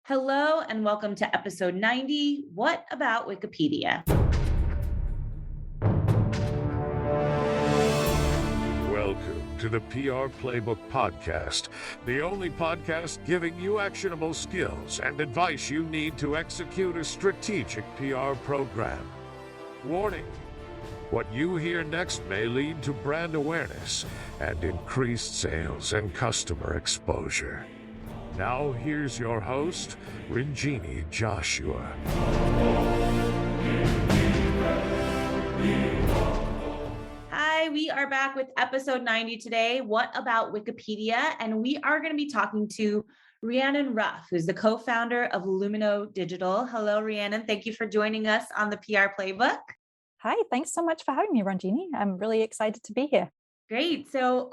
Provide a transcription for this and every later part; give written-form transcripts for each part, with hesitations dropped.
Hello and welcome to episode 90. What about Wikipedia? Welcome to the PR Playbook Podcast, the only podcast giving you actionable skills and advice you need to execute a strategic PR program. Warning: what you hear next may lead to brand awareness and increased sales and customer exposure. Now here's your host, Rhiannon Joshua. Hi, we are back with episode 90 today. What about Wikipedia? And we are going to be talking to Rhiannon Ruff, who's the co-founder of Lumino Digital. Hello, Rhiannon. Thank you for joining us on the PR Playbook. Hi, thanks so much for having me, Ranjini. I'm really excited to be here. Great. So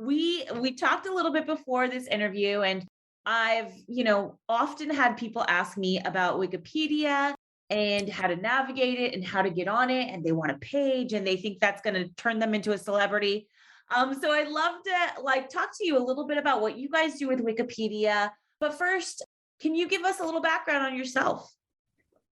we talked a little bit before this interview, and I've, often had people ask me about Wikipedia and how to navigate it and how to get on it. And they want a page and they think that's going to turn them into a celebrity. So I'd love to talk to you a little bit about what you guys do with Wikipedia. But first, can you give us a little background on yourself?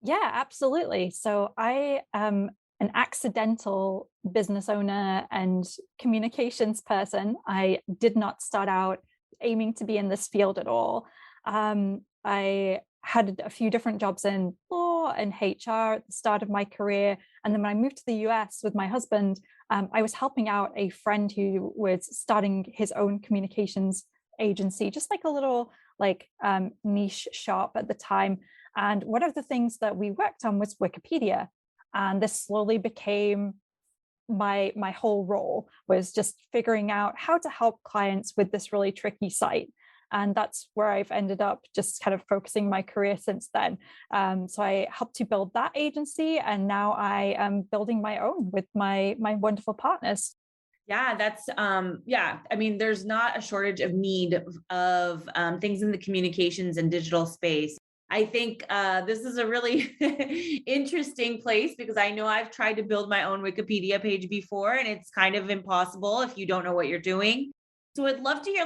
Yeah, absolutely. So I am an accidental business owner and communications person. I did not start out aiming to be in this field at all. I had a few different jobs in law and HR at the start of my career. And then when I moved to the US with my husband, I was helping out a friend who was starting his own communications agency, just like a little niche shop at the time. And one of the things that we worked on was Wikipedia. And this slowly became my whole role, was just figuring out how to help clients with this really tricky site. And that's where I've ended up just kind of focusing my career since then. So I helped to build that agency, and now I am building my own with my wonderful partners. Yeah, that's there's not a shortage of need of things in the communications and digital space. I think this is a really interesting place because I know I've tried to build my own Wikipedia page before, and it's kind of impossible if you don't know what you're doing. So I'd love to hear,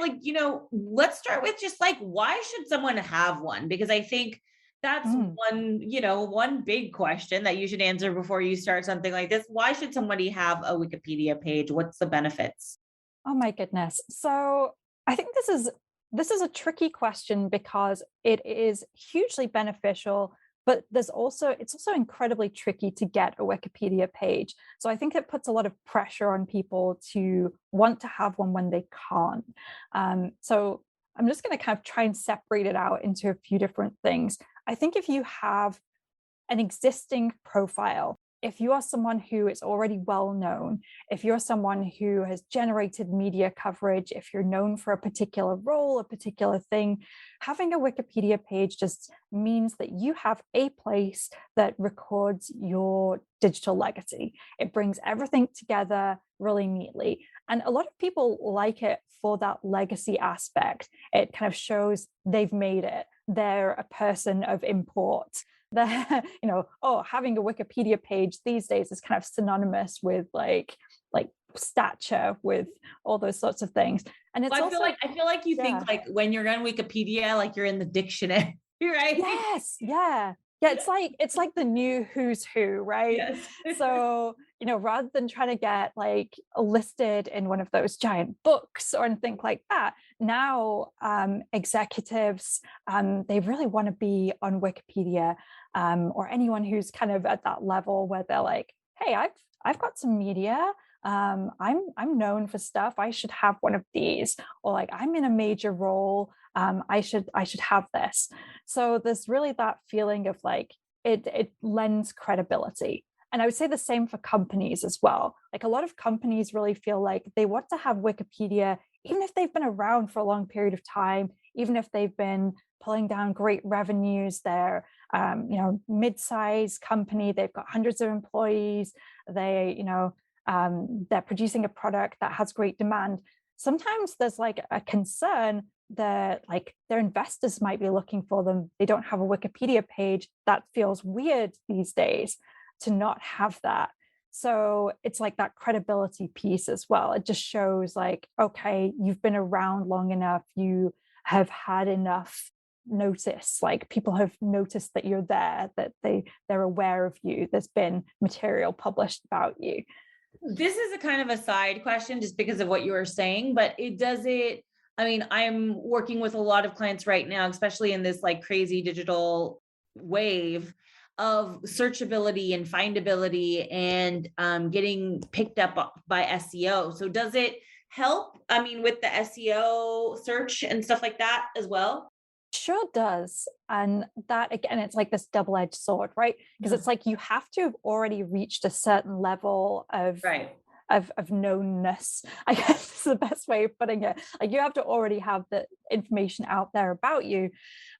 let's start with just why should someone have one? Because I think that's one big question that you should answer before you start something like this. Why should somebody have a Wikipedia page? What's the benefits? Oh my goodness. So I think this is a tricky question because it is hugely beneficial, but it's also incredibly tricky to get a Wikipedia page. So I think it puts a lot of pressure on people to want to have one when they can't. So I'm just going to kind of try and separate it out into a few different things. I think if you have an existing profile, if you are someone who is already well known, if you're someone who has generated media coverage, if you're known for a particular role, a particular thing, having a Wikipedia page just means that you have a place that records your digital legacy. It brings everything together really neatly. And a lot of people like it for that legacy aspect. It kind of shows they've made it. They're a person of import. Having a Wikipedia page these days is kind of synonymous with like stature, with all those sorts of things. And it's I feel like you think when you're on Wikipedia, you're in the dictionary, right? Yes, yeah. Yeah, it's like the new who's who, right? Yes. So, rather than trying to get listed in one of those giant books or anything like that, now executives, they really want to be on Wikipedia, or anyone who's kind of at that level where they're like, hey, I've got some media. I'm known for stuff. I should have one of these, or I'm in a major role. I should have this. So there's really that feeling of it lends credibility. And I would say the same for companies as well. A lot of companies really feel like they want to have Wikipedia, even if they've been around for a long period of time, even if they've been pulling down great revenues. They're mid-sized company. They've got hundreds of employees. They're producing a product that has great demand. Sometimes there's a concern that their investors might be looking for them. They don't have a Wikipedia page. That feels weird these days to not have that. So it's that credibility piece as well. It just shows okay, you've been around long enough. You have had enough notice, like people have noticed that you're there, that they're aware of you, there's been material published about you. This is a kind of a side question just because of what you were saying, but I mean, I'm working with a lot of clients right now, especially in this like crazy digital wave of searchability and findability and getting picked up by SEO. So does it help? I mean, with the SEO search and stuff like that as well? Sure does. And that, again, it's like this double-edged sword, right? Because it's like you have to have already reached a certain level of Right. of knownness, I guess is the best way of putting it. Like you have to already have the information out there about you.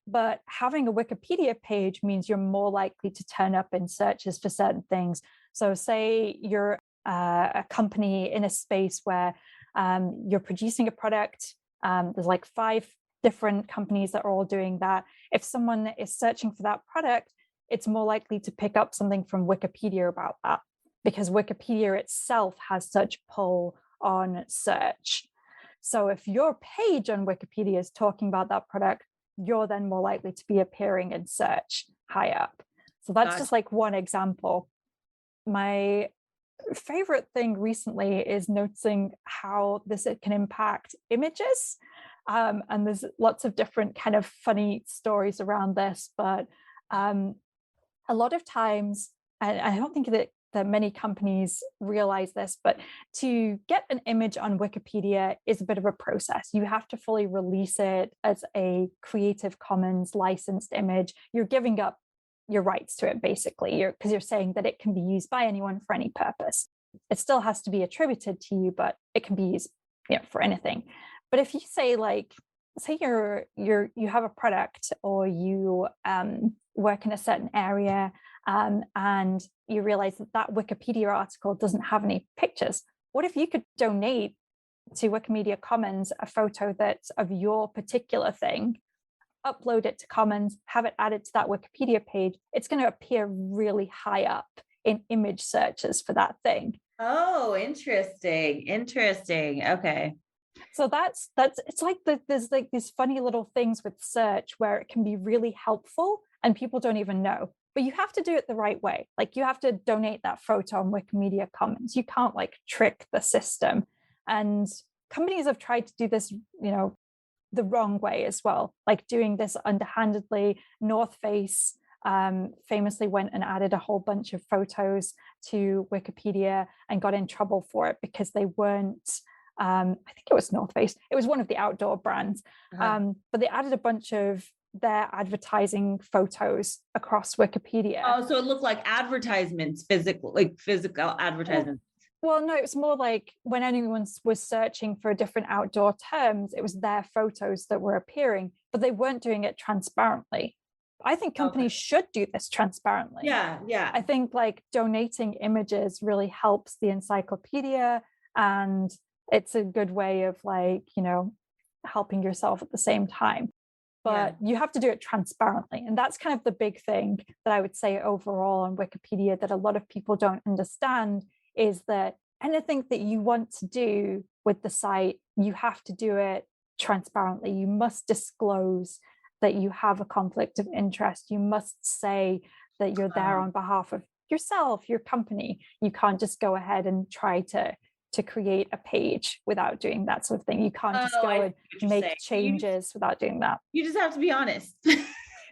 But having a Wikipedia page means you're more likely to turn up in searches for certain things. So say you're a company in a space where you're producing a product, there's like 5 different companies that are all doing that. If someone is searching for that product, it's more likely to pick up something from Wikipedia about that, because Wikipedia itself has such pull on search. So if your page on Wikipedia is talking about that product, you're then more likely to be appearing in search high up. So that's just like one example. My favorite thing recently is noticing how this can impact images. And there's lots of different kind of funny stories around this, but a lot of times, and I don't think that many companies realize this, but to get an image on Wikipedia is a bit of a process. You have to fully release it as a Creative Commons licensed image. You're giving up your rights to it, basically, because you're saying that it can be used by anyone for any purpose. It still has to be attributed to you, but it can be used, for anything. But if you say, like, say you have a product, or you work in a certain area, and you realize that Wikipedia article doesn't have any pictures, what if you could donate to Wikimedia Commons a photo that's of your particular thing, upload it to Commons, have it added to that Wikipedia page? It's going to appear really high up in image searches for that thing. Oh, interesting. Okay. So that's it's like there's like these funny little things with search where it can be really helpful and people don't even know. But you have to do it the right way. Like you have to donate that photo on Wikimedia Commons. You can't like trick the system. And companies have tried to do this, the wrong way as well, like doing this underhandedly. North Face famously went and added a whole bunch of photos to Wikipedia and got in trouble for it because they weren't, I think it was North Face, it was one of the outdoor brands, but they added a bunch of their advertising photos across Wikipedia. Oh, so it looked like advertisements, physical advertisements. Well, no, it's more like when anyone was searching for different outdoor terms, it was their photos that were appearing, but they weren't doing it transparently. I think companies should do this transparently. Yeah. I think like donating images really helps the encyclopedia, and it's a good way of like, helping yourself at the same time. But you have to do it transparently. And that's kind of the big thing that I would say overall on Wikipedia that a lot of people don't understand, is that anything that you want to do with the site, you have to do it transparently. You must disclose that you have a conflict of interest. You must say that you're there on behalf of yourself, your company. You can't just go ahead and try to create a page without doing that sort of thing. You can't just go and make changes without doing that. You just have to be honest.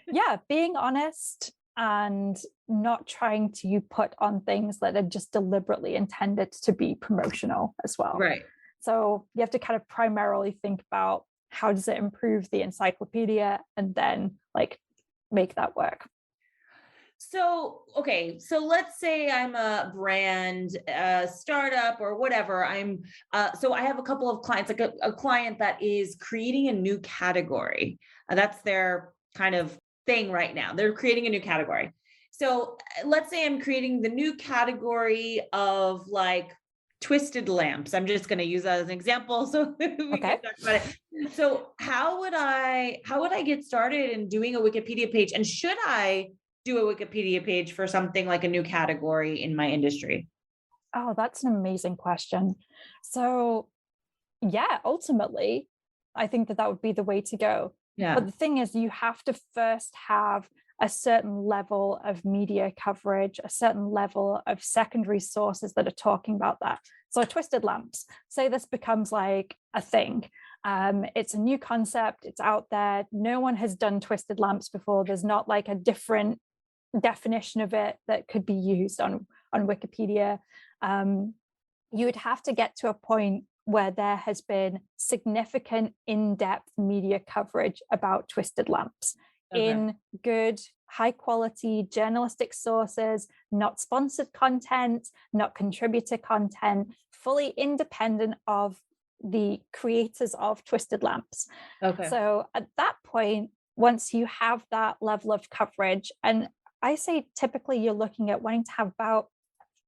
Yeah, being honest and not trying to put on things that are just deliberately intended to be promotional as well. Right. So you have to kind of primarily think about how does it improve the encyclopedia, and then like make that work. So, okay. So let's say I'm a brand, startup or whatever. So I have a couple of clients, like a client that is creating a new category. That's their kind of thing right now. They're creating a new category. So let's say I'm creating the new category of like twisted lamps. I'm just going to use that as an example. So we can talk about it. So how would I get started in doing a Wikipedia page? And should I do a Wikipedia page for something like a new category in my industry? Oh, that's an amazing question. So yeah, ultimately, I think that would be the way to go. Yeah. But the thing is, you have to first have a certain level of media coverage, a certain level of secondary sources that are talking about that. So twisted lamps, say this becomes like a thing. It's a new concept, it's out there. No one has done twisted lamps before. There's not like a different definition of it that could be used on Wikipedia. You would have to get to a point where there has been significant in-depth media coverage about twisted lamps in good, high quality journalistic sources, not sponsored content, not contributor content, fully independent of the creators of twisted lamps. So at that point, once you have that level of coverage, and I say typically you're looking at wanting to have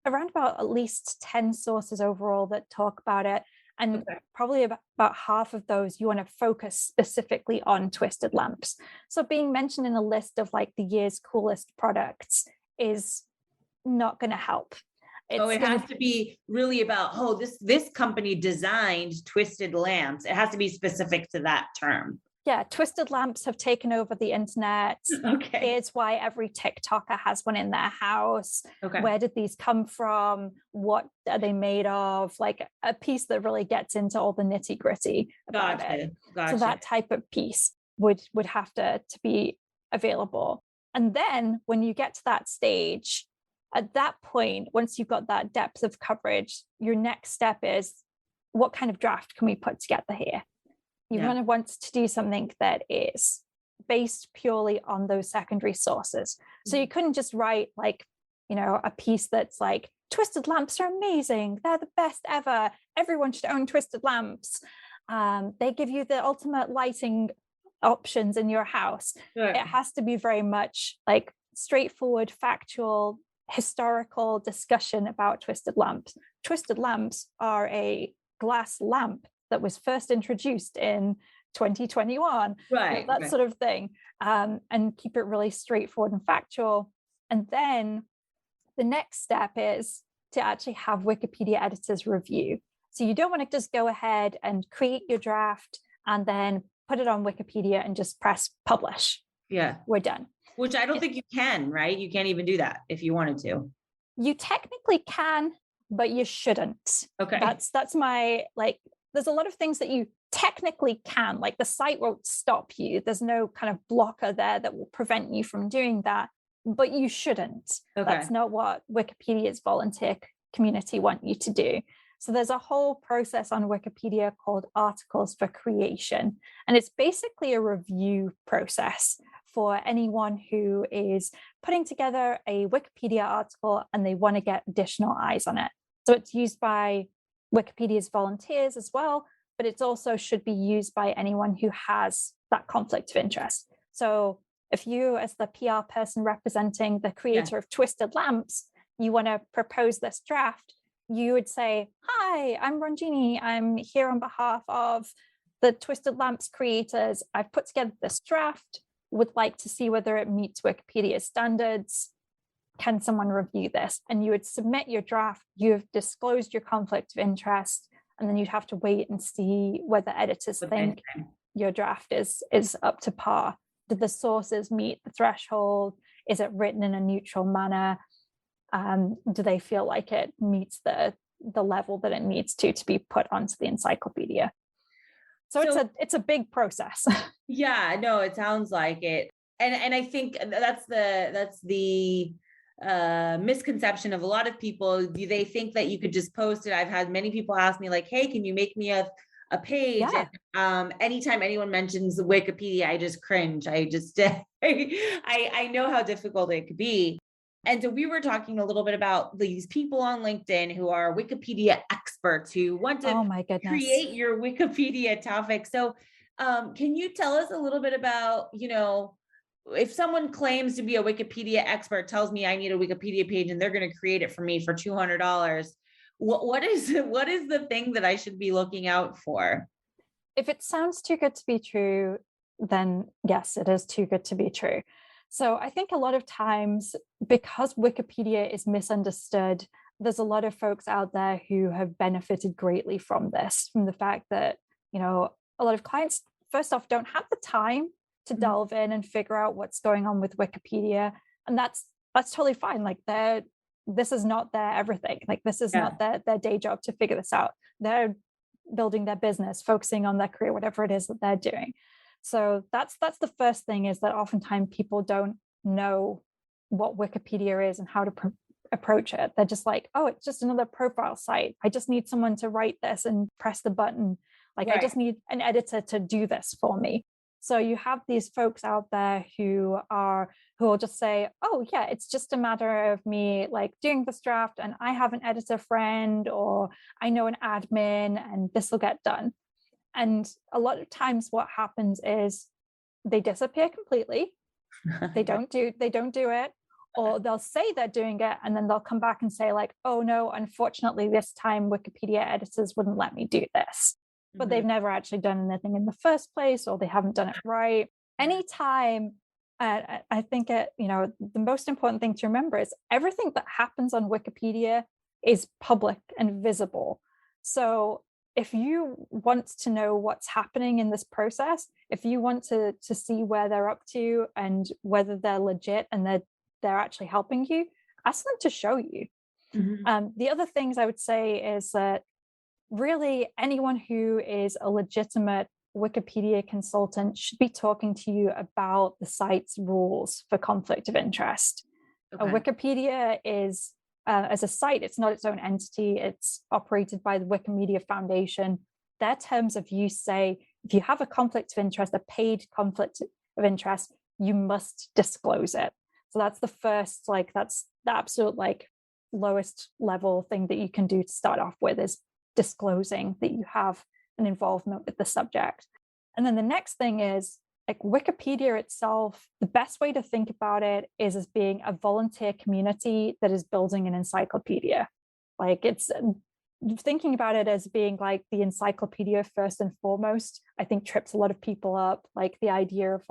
around about at least 10 sources overall that talk about it. And probably about half of those you want to focus specifically on twisted lamps. So being mentioned in a list of like the year's coolest products is not going to help. It has to be really about, this company designed twisted lamps. It has to be specific to that term. Yeah, twisted lamps have taken over the internet. Here's why every TikToker has one in their house. Where did these come from? What are they made of? Like a piece that really gets into all the nitty gritty about it. So that type of piece would have to be available. And then when you get to that stage, at that point, once you've got that depth of coverage, your next step is, what kind of draft can we put together here? You kind of want to do something that is based purely on those secondary sources. So you couldn't just write like, a piece that's like, twisted lamps are amazing. They're the best ever. Everyone should own twisted lamps. They give you the ultimate lighting options in your house. It has to be very much like straightforward, factual, historical discussion about twisted lamps. Twisted lamps are a glass lamp that was first introduced in 2021, that sort of thing, and keep it really straightforward and factual. And then the next step is to actually have Wikipedia editors review. So you don't want to just go ahead and create your draft and then put it on Wikipedia and just press publish. We're done. Which I don't think you can, right? You can't even do that if you wanted to. You technically can, but you shouldn't. That's my, like, there's a lot of things that you technically can, like the site won't stop you. There's no kind of blocker there that will prevent you from doing that, but you shouldn't. That's not what Wikipedia's volunteer community want you to do. So there's a whole process on Wikipedia called Articles for Creation. And it's basically a review process for anyone who is putting together a Wikipedia article and they want to get additional eyes on it. So it's used by Wikipedia's volunteers as well, but it also should be used by anyone who has that conflict of interest. So if you, as the PR person representing the creator of Twisted Lamps, you want to propose this draft, you would say, "Hi, I'm Ranjini. I'm here on behalf of the Twisted Lamps creators. I've put together this draft, would like to see whether it meets Wikipedia standards. Can someone review this?" And you would submit your draft. You've disclosed your conflict of interest, and then you'd have to wait and see whether editors think your draft is up to par. Do the sources meet the threshold? Is it written in a neutral manner? Do they feel like it meets the level that it needs to be put onto the encyclopedia? So it's a big process. It sounds like it. And I think that's the misconception of a lot of people. Do they think that you could just post it? I've had many people ask me like, "Hey, can you make me a page?" And anytime anyone mentions Wikipedia, I just cringe. I just I know how difficult it could be. And so we were talking a little bit about these people on LinkedIn who are Wikipedia experts who want to create your Wikipedia topic. So can you tell us a little bit about, if someone claims to be a Wikipedia expert, tells me I need a Wikipedia page and they're going to create it for me for $200, what is the thing that I should be looking out for? If it sounds too good to be true, then yes, it is too good to be true. So I think a lot of times, because Wikipedia is misunderstood, there's a lot of folks out there who have benefited greatly from this, from the fact that, a lot of clients first off, don't have the time to delve in and figure out what's going on with Wikipedia. And that's totally fine. Like this is not their everything. Like this is not their day job to figure this out. They're building their business, focusing on their career, whatever it is that they're doing. So that's the first thing, is that oftentimes people don't know what Wikipedia is and how to approach it. They're just like, oh, it's just another profile site. I just need someone to write this and press the button. Like I just need an editor to do this for me. So you have these folks out there who will just say, oh yeah, it's just a matter of me like doing this draft, and I have an editor friend, or I know an admin, and this will get done. And a lot of times what happens is they disappear completely. They don't do it, or they'll say they're doing it, and then they'll come back and say like, oh no, unfortunately this time Wikipedia editors wouldn't let me do this. But they've never actually done anything in the first place, or they haven't done it right. Anytime, I think the most important thing to remember is everything that happens on Wikipedia is public and visible. So if you want to know what's happening in this process, if you want to see where they're up to and whether they're legit and they're actually helping you, ask them to show you. The other things I would say is that really anyone who is a legitimate Wikipedia consultant should be talking to you about the site's rules for conflict of interest. Wikipedia is, as a site, it's not its own entity. It's operated by the Wikimedia Foundation. Their terms of use say, if you have a conflict of interest, a paid conflict of interest, you must disclose it. So that's the first, that's the absolute lowest level thing that you can do to start off with, is disclosing that you have an involvement with the subject. And then the next thing is Wikipedia itself, the best way to think about it is as being a volunteer community that is building an encyclopedia. It's thinking about it as being like the encyclopedia first and foremost, I think trips a lot of people up. The idea of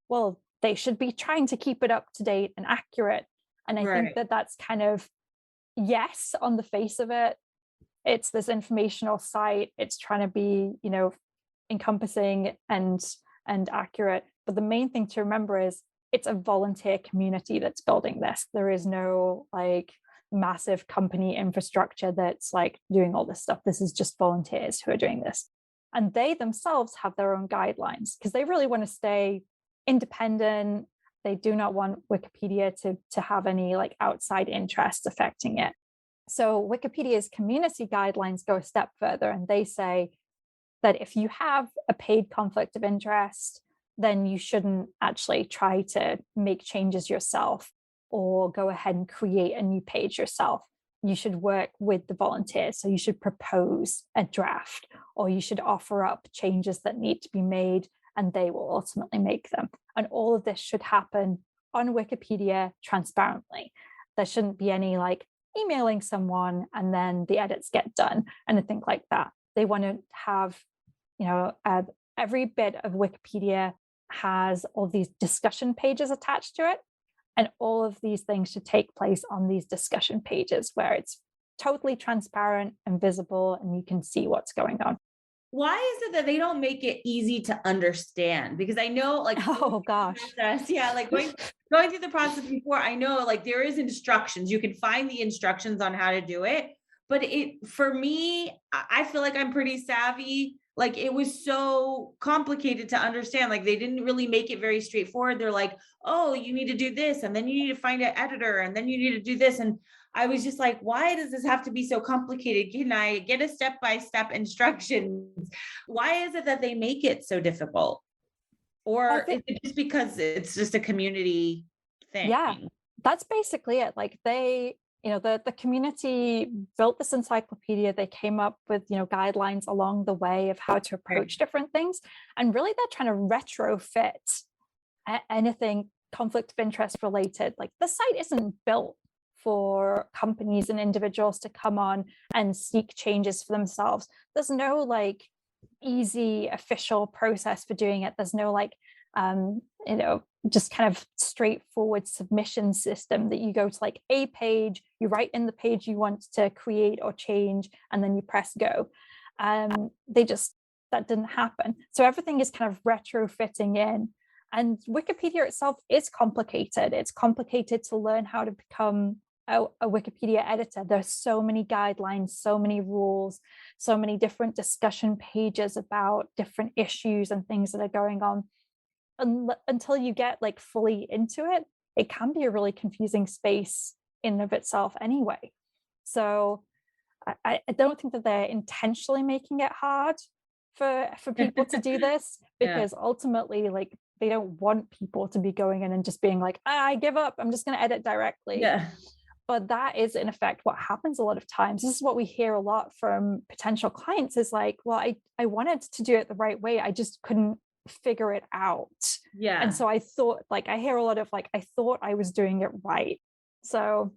well, they should be trying to keep it up to date and accurate. And I think that's kind of, yes, on the face of it, it's this informational site. It's trying to be, encompassing and accurate. But the main thing to remember is it's a volunteer community that's building this. There is no massive company infrastructure that's doing all this stuff. This is just volunteers who are doing this. And they themselves have their own guidelines because they really want to stay independent. They do not want Wikipedia to have any outside interests affecting it. So Wikipedia's community guidelines go a step further, and they say that if you have a paid conflict of interest, then you shouldn't actually try to make changes yourself or go ahead and create a new page yourself. You should work with the volunteers. So you should propose a draft, or you should offer up changes that need to be made, and they will ultimately make them. And all of this should happen on Wikipedia transparently. There shouldn't be any emailing someone and then the edits get done, anything like that. They want to have, every bit of Wikipedia has all these discussion pages attached to it. And all of these things should take place on these discussion pages where it's totally transparent and visible and you can see what's going on. Why is it that they don't make it easy to understand? Because I know oh gosh. Going through the process before, I know there is instructions. You can find the instructions on how to do it. But for me, I feel like I'm pretty savvy. It was so complicated to understand. They didn't really make it very straightforward. They're like, oh, you need to do this, and then you need to find an editor, and then you need to do this. And I was just like, why does this have to be so complicated? Can I get a step-by-step instructions? Why is it that they make it so difficult? Or is it just because it's just a community thing? Yeah, that's basically it. They, the community built this encyclopedia. They came up with, guidelines along the way of how to approach different things. And really, they're trying to retrofit anything conflict of interest related. The site isn't built for companies and individuals to come on and seek changes for themselves. There's no easy official process for doing it. There's no just kind of straightforward submission system that you go to a page, you write in the page you want to create or change, and then you press go. that didn't happen. So everything is kind of retrofitting in. And Wikipedia itself is complicated. It's complicated to learn how to become a Wikipedia editor. There's so many guidelines, so many rules, so many different discussion pages about different issues and things that are going on. Until you get like fully into it, it can be a really confusing space in and of itself anyway. So I don't think that they're intentionally making it hard for people to do this, because ultimately, like, they don't want people to be going in and just being like, I give up, I'm just going to edit directly. Yeah. But that is in effect what happens a lot of times. This is what we hear a lot from potential clients, is like, well, I wanted to do it the right way, I just couldn't figure it out. Yeah. And so I thought, like, I hear a lot of like, I thought I was doing it right. So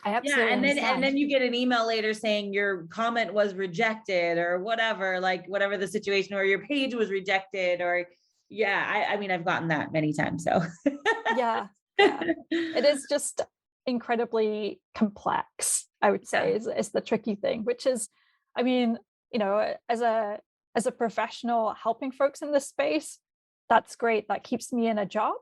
I absolutely understand. And then you get an email later saying your comment was rejected or whatever, like whatever the situation, or your page was rejected, or I mean, I've gotten that many times. So yeah, it is just incredibly complex, I would say, is the tricky thing, which is, I mean, you know, as a professional helping folks in this space, that's great. That keeps me in a job.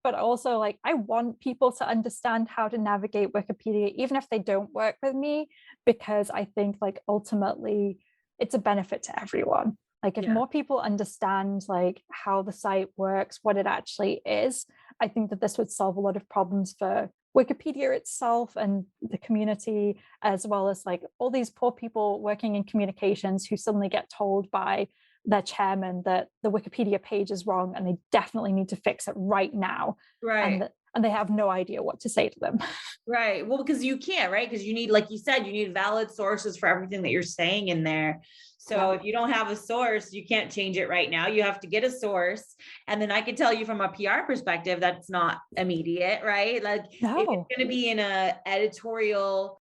But also, like, I want people to understand how to navigate Wikipedia, even if they don't work with me, because I think, like, ultimately it's a benefit to everyone. Like, if more people understand like how the site works, what it actually is, I think that this would solve a lot of problems for Wikipedia itself and the community, as well as like all these poor people working in communications who suddenly get told by their chairman that the Wikipedia page is wrong and they definitely need to fix it right now. Right. And they have no idea what to say to them. Right. Well, because you can't, right? Because you need, like you said, you need valid sources for everything that you're saying in there. So if you don't have a source, you can't change it right now. You have to get a source. And then I can tell you from a PR perspective, that's not immediate, right? Like, if it's going to be in a editorial,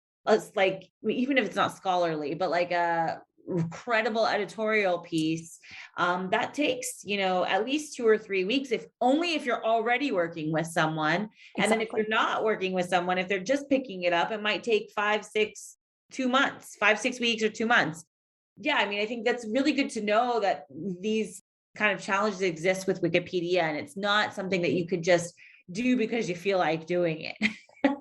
like, even if it's not scholarly, but like a credible editorial piece, that takes, you know, at least 2 or 3 weeks, if you're already working with someone. And then if you're not working with someone, if they're just picking it up, it might take 5, 6 weeks or 2 months. Yeah, I mean, I think that's really good to know that these kind of challenges exist with Wikipedia, and it's not something that you could just do because you feel like doing it.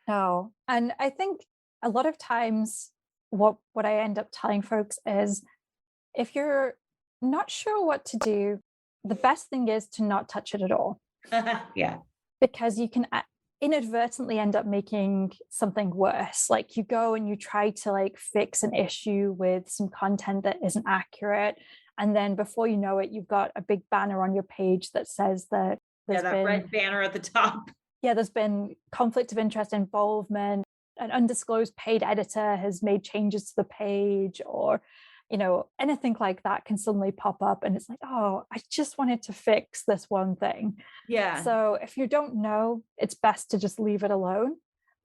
No. And I think a lot of times what I end up telling folks is, if you're not sure what to do, the best thing is to not touch it at all. Yeah. Because you can inadvertently end up making something worse. Like, you go and you try to like fix an issue with some content that isn't accurate, and then before you know it, you've got a big banner on your page that says that there's been red banner at the top. Yeah, there's been conflict of interest involvement, an undisclosed paid editor has made changes to the page, or, you know, anything like that can suddenly pop up, and it's like, oh, I just wanted to fix this one thing. Yeah. So if you don't know, it's best to just leave it alone,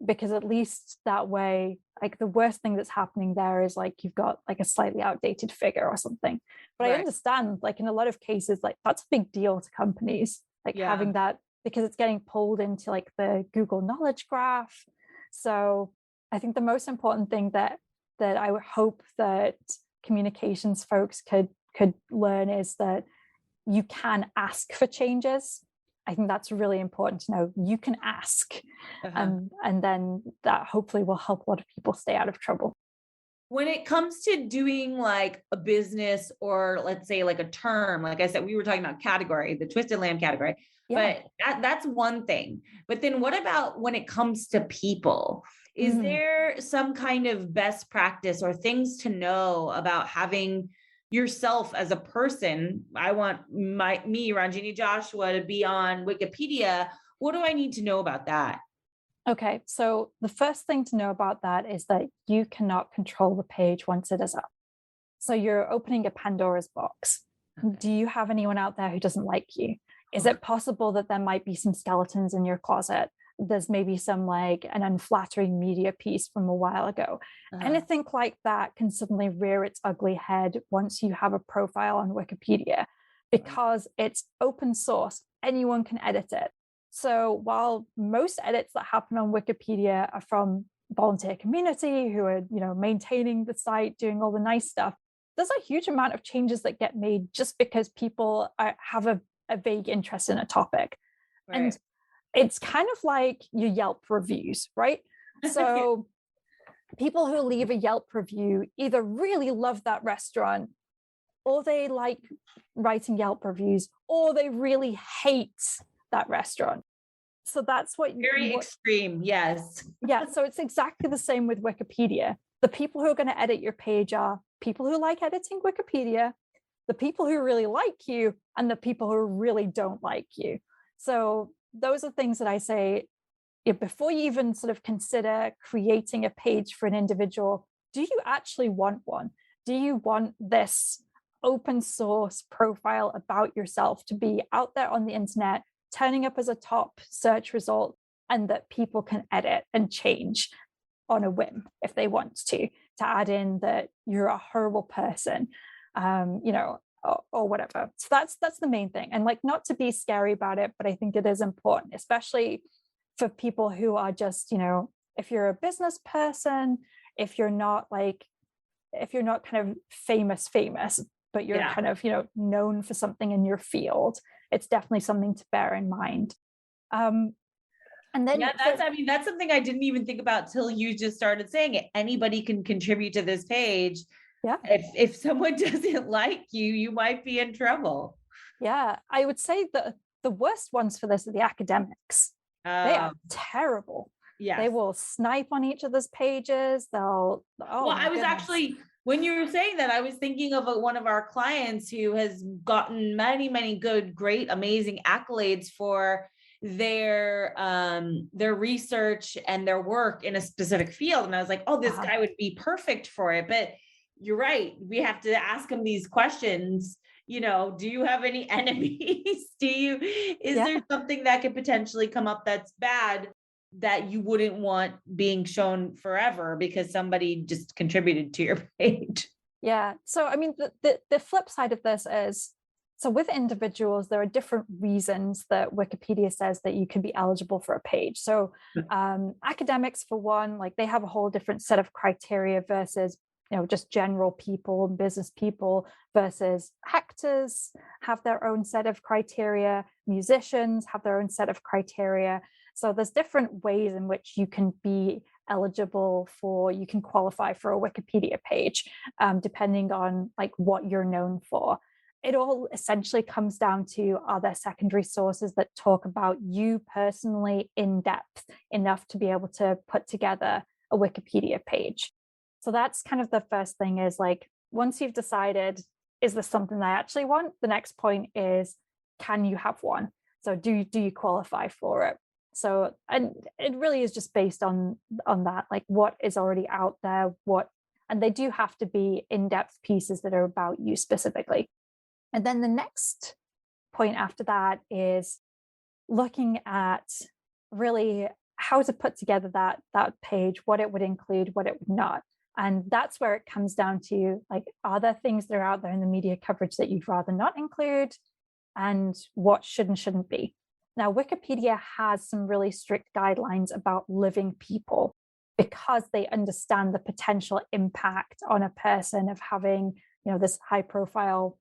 because at least that way, like, the worst thing that's happening there is like you've got like a slightly outdated figure or something. But I understand, like, in a lot of cases, like, that's a big deal to companies, like having that, because it's getting pulled into like the Google Knowledge Graph. So I think the most important thing that I would hope that communications folks could learn is that you can ask for changes. I think that's really important to know. You can ask, and then that hopefully will help a lot of people stay out of trouble. When it comes to doing like a business, or let's say like a term, like I said, we were talking about category, the Twisted Lamb category, but that's one thing. But then what about when it comes to people? Is there some kind of best practice or things to know about having yourself as a person? I want me, Ranjini Joshua, to be on Wikipedia. What do I need to know about that? Okay, so the first thing to know about that is that you cannot control the page once it is up. So you're opening a Pandora's box. Okay. Do you have anyone out there who doesn't like you? Is it possible that there might be some skeletons in your closet? There's maybe some like an unflattering media piece from a while ago. Anything like that can suddenly rear its ugly head once you have a profile on Wikipedia, because it's open source. Anyone can edit it. So while most edits that happen on Wikipedia are from volunteer community who are, you know, maintaining the site, doing all the nice stuff, there's a huge amount of changes that get made just because people have a vague interest in a topic. Right. And it's kind of like your Yelp reviews, right? So people who leave a Yelp review either really love that restaurant, or they like writing Yelp reviews, or they really hate that restaurant. So that's Very extreme, yes. Yeah, so it's exactly the same with Wikipedia. The people who are going to edit your page are people who like editing Wikipedia, the people who really like you, and the people who really don't like you. So those are things that I say, before you even sort of consider creating a page for an individual, do you actually want one? Do you want this open source profile about yourself to be out there on the internet, turning up as a top search result, and that people can edit and change on a whim if they want to add in that you're a horrible person, or whatever. So that's the main thing. And like, not to be scary about it, but I think it is important, especially for people who are just, if you're a business person, if you're not kind of famous, but you're kind of, known for something in your field, it's definitely something to bear in mind. And then that's something I didn't even think about till you just started saying it. Anybody can contribute to this page. Yeah. If someone doesn't like you, you might be in trouble. Yeah. I would say that the worst ones for this are the academics. They are terrible. Yeah. They will snipe on each other's pages. I was actually, when you were saying that, I was thinking of one of our clients who has gotten many, many good, great, amazing accolades for their research and their work in a specific field. And I was like, oh, this guy would be perfect for it. But you're right. We have to ask him these questions. Do you have any enemies? Is there something that could potentially come up that's bad that you wouldn't want being shown forever because somebody just contributed to your page? Yeah. So, I mean, the flip side of this is, so with individuals, there are different reasons that Wikipedia says that you can be eligible for a page. So academics, for one, like they have a whole different set of criteria versus, just general people, business people, versus actors have their own set of criteria, musicians have their own set of criteria. So there's different ways in which you can be eligible you can qualify for a Wikipedia page, depending on like what you're known for. It all essentially comes down to, are there secondary sources that talk about you personally in depth enough to be able to put together a Wikipedia page? So that's kind of the first thing, is like, once you've decided, is this something I actually want? The next point is, can you have one? So do you qualify for it? So, and it really is just based on that, like what is already out there, and they do have to be in-depth pieces that are about you specifically. And then the next point after that is looking at really how to put together that page, what it would include, what it would not. And that's where it comes down to, like, are there things that are out there in the media coverage that you'd rather not include, and what should and shouldn't be? Now, Wikipedia has some really strict guidelines about living people, because they understand the potential impact on a person of having, this high profile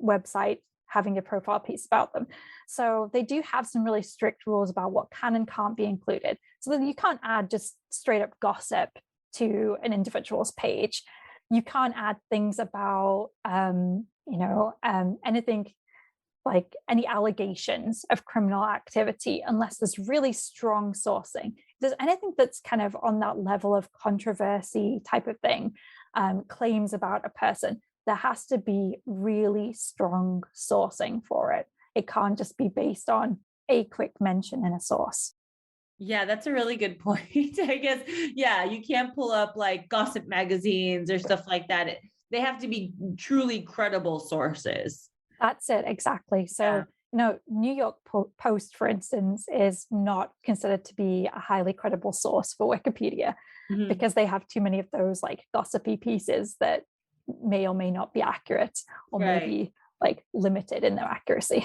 website having a profile piece about them. So they do have some really strict rules about what can and can't be included. So that you can't add just straight up gossip to an individual's page. You can't add things about, anything like any allegations of criminal activity unless there's really strong sourcing. If there's anything that's kind of on that level of controversy type of thing, claims about a person, there has to be really strong sourcing for it. It can't just be based on a quick mention in a source. Yeah, that's a really good point. I guess, you can't pull up like gossip magazines or stuff like that. They have to be truly credible sources. That's it, exactly. So, New York Post, for instance, is not considered to be a highly credible source for Wikipedia, because they have too many of those like gossipy pieces that may or may not be accurate, or maybe like limited in their accuracy.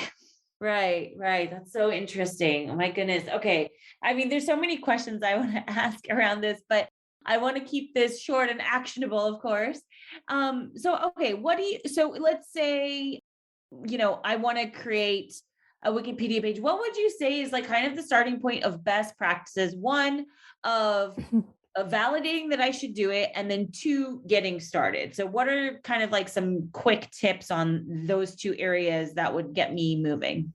Right. That's so interesting. Oh my goodness. Okay. I mean, there's so many questions I want to ask around this, but I want to keep this short and actionable, of course. Okay, so let's say, I want to create a Wikipedia page. What would you say is like kind of the starting point of best practices? One, of validating that I should do it, and then two, getting started. So what are kind of like some quick tips on those two areas that would get me moving?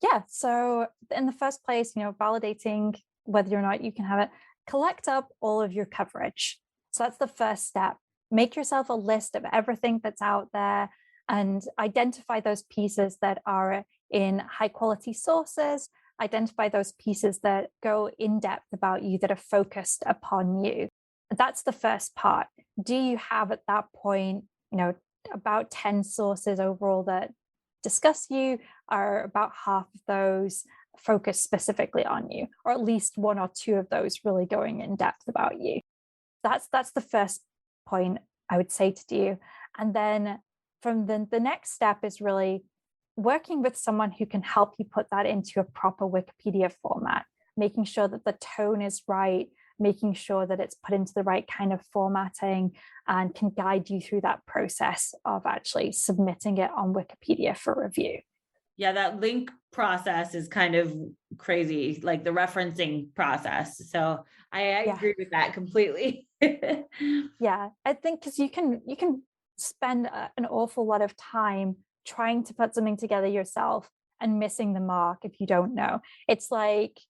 Yeah. So in the first place, validating whether or not you can have it, collect up all of your coverage. So that's the first step. Make yourself a list of everything that's out there and identify those pieces that are in high quality sources, identify those pieces that go in depth about you, that are focused upon you. That's the first part. Do you have at that point, about 10 sources overall that discuss you? Are about half of those focused specifically on you, or at least one or two of those really going in depth about you? That's the first point I would say to do. And then from the next step is really working with someone who can help you put that into a proper Wikipedia format, making sure that the tone is right, making sure that it's put into the right kind of formatting, and can guide you through that process of actually submitting it on Wikipedia for review. Yeah, that link process is kind of crazy, like the referencing process. So I agree with that completely. Yeah, I think because you can spend an awful lot of time trying to put something together yourself and missing the mark if you don't know. It's like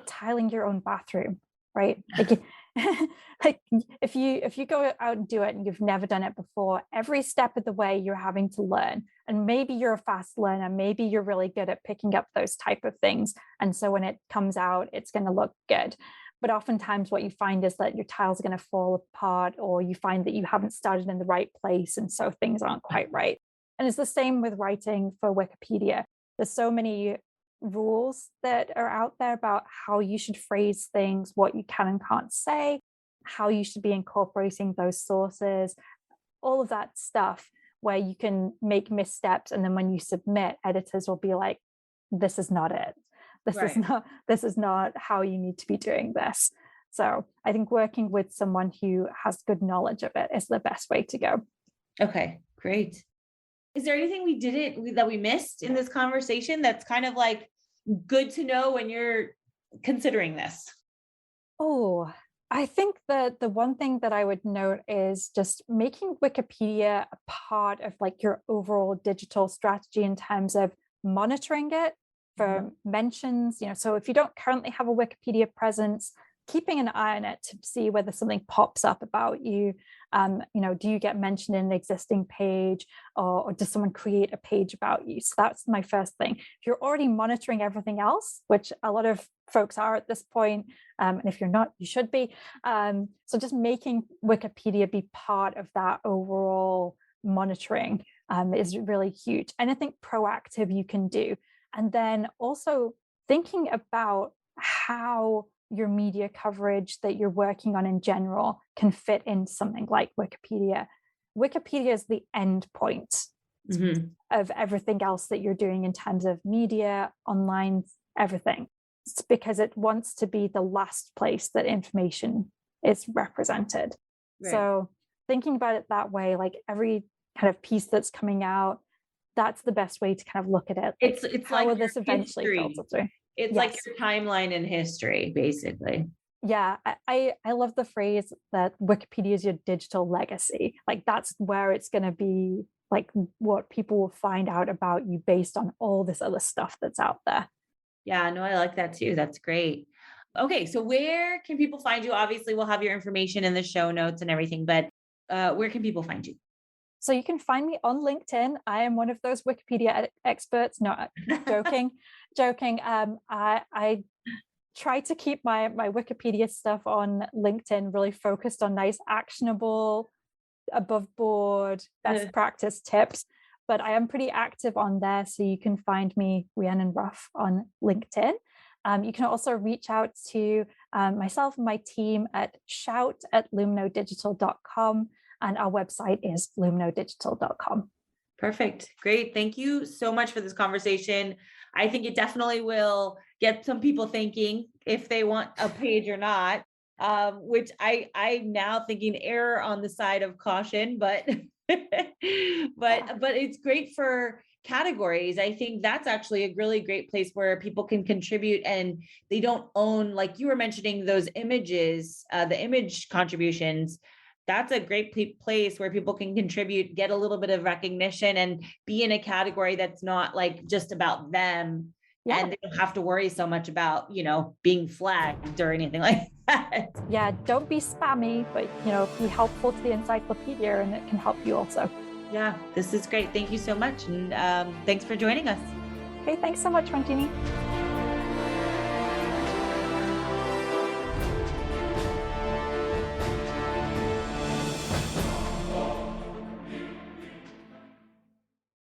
tiling your own bathroom, right? Like if you go out and do it and you've never done it before, every step of the way you're having to learn. And maybe you're a fast learner, maybe you're really good at picking up those type of things, and so when it comes out, it's going to look good. But oftentimes what you find is that your tiles are going to fall apart, or you find that you haven't started in the right place, and so things aren't quite right. And it's the same with writing for Wikipedia. There's so many rules that are out there about how you should phrase things, what you can and can't say, how you should be incorporating those sources, all of that stuff, where you can make missteps, and then when you submit, editors will be like, this is not it. This is not how you need to be doing this. So I think working with someone who has good knowledge of it is the best way to go. Okay, great. Is there anything that we missed in this conversation that's kind of like good to know when you're considering this? Oh, I think that the one thing that I would note is just making Wikipedia a part of like your overall digital strategy in terms of monitoring it for mentions. So if you don't currently have a Wikipedia presence, keeping an eye on it to see whether something pops up about you. Do you get mentioned in an existing page, or does someone create a page about you? So that's my first thing. If you're already monitoring everything else, which a lot of folks are at this point, and if you're not, you should be. So just making Wikipedia be part of that overall monitoring is really huge. Anything proactive you can do. And then also thinking about how your media coverage that you're working on in general can fit into something like Wikipedia. Wikipedia is the end point of everything else that you're doing in terms of media, online, everything. It's because it wants to be the last place that information is represented. Right. So thinking about it that way, like every kind of piece that's coming out, that's the best way to kind of look at it. It's how like will this eventually filter through? It's like your timeline in history, basically. Yeah, I love the phrase that Wikipedia is your digital legacy. Like that's where it's going to be, like what people will find out about you based on all this other stuff that's out there. Yeah, no, I like that too. That's great. Okay, so where can people find you? Obviously, we'll have your information in the show notes and everything, but where can people find you? So you can find me on LinkedIn. I am one of those Wikipedia experts. No, joking. I try to keep my Wikipedia stuff on LinkedIn really focused on nice, actionable, above board, best practice tips. But I am pretty active on there. So you can find me, Rhiannon Ruff, on LinkedIn. You can also reach out to myself and my team at shout@lumnodigital.com. And our website is lumnodigital.com. Perfect. Great. Thank you so much for this conversation. I think it definitely will get some people thinking if they want a page or not. which I'm now thinking error on the side of caution, but but it's great for categories. I think that's actually a really great place where people can contribute and they don't own, like you were mentioning, those images, the image contributions. That's a great place where people can contribute, get a little bit of recognition, and be in a category that's not like just about them. Yeah. And they don't have to worry so much about, being flagged or anything like that. Yeah, don't be spammy, but, be helpful to the encyclopedia, and it can help you also. Yeah, this is great. Thank you so much. And thanks for joining us. Okay, thanks so much, Rantini.